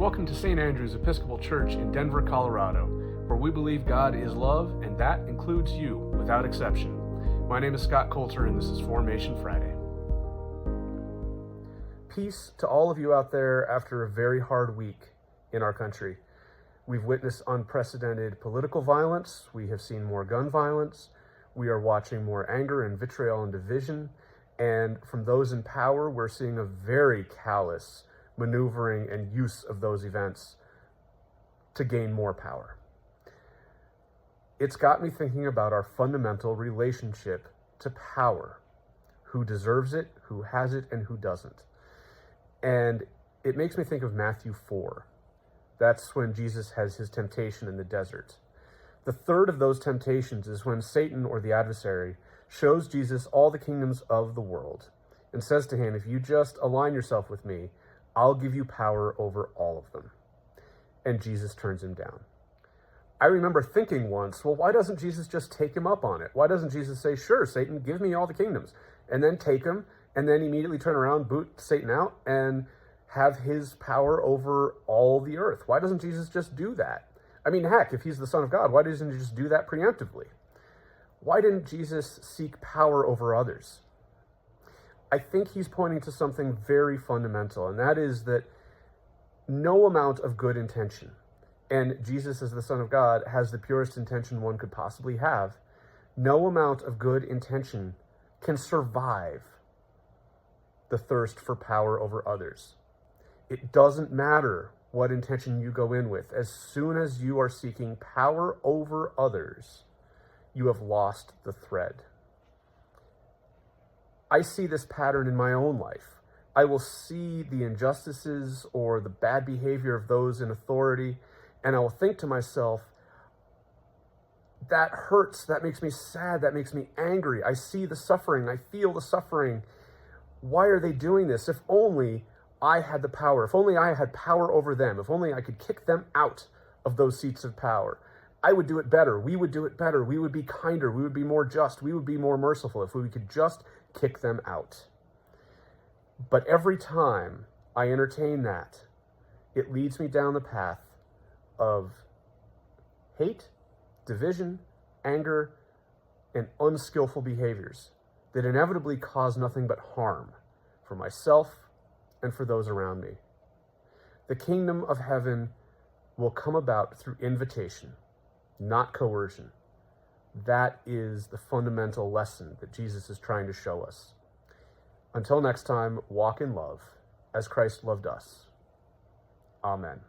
Welcome to St. Andrew's Episcopal Church in Denver, Colorado, where we believe God is love, and that includes you, without exception. My name is Scott Coulter, and this is Formation Friday. Peace to all of you out there after a very hard week in our country. We've witnessed unprecedented political violence. We have seen more gun violence. We are watching more anger and vitriol and division. And from those in power, we're seeing a very callous maneuvering and use of those events to gain more power. It's got me thinking about our fundamental relationship to power. Who deserves it, who has it, and who doesn't. And it makes me think of Matthew 4. That's when Jesus has his temptation in the desert. The third of those temptations is when Satan, or the adversary, shows Jesus all the kingdoms of the world and says to him, if you just align yourself with me, I'll give you power over all of them. And Jesus turns him down. I remember thinking once, well, why doesn't Jesus just take him up on it? Why doesn't Jesus say, sure, Satan, give me all the kingdoms, and then take him, and then immediately turn around, boot Satan out, and have his power over all the earth? Why doesn't Jesus just do that? I mean, heck, if he's the Son of God, why doesn't he just do that preemptively? Why didn't Jesus seek power over others? I think he's pointing to something very fundamental, and that is that no amount of good intention, and Jesus as the Son of God has the purest intention one could possibly have, no amount of good intention can survive the thirst for power over others. It doesn't matter what intention you go in with. As soon as you are seeking power over others, you have lost the thread. I see this pattern in my own life. I will see the injustices or the bad behavior of those in authority, and I will think to myself, that hurts, that makes me sad, that makes me angry. I see the suffering, I feel the suffering. Why are they doing this? If only I had the power, if only I had power over them, if only I could kick them out of those seats of power, I would do it better. We would do it better. We would be kinder. We would be more just. We would be more merciful if we could just kick them out. But every time I entertain that, it leads me down the path of hate, division, anger, and unskillful behaviors that inevitably cause nothing but harm for myself and for those around me. The kingdom of heaven will come about through invitation, not coercion. That is the fundamental lesson that Jesus is trying to show us. Until next time, walk in love as Christ loved us. Amen.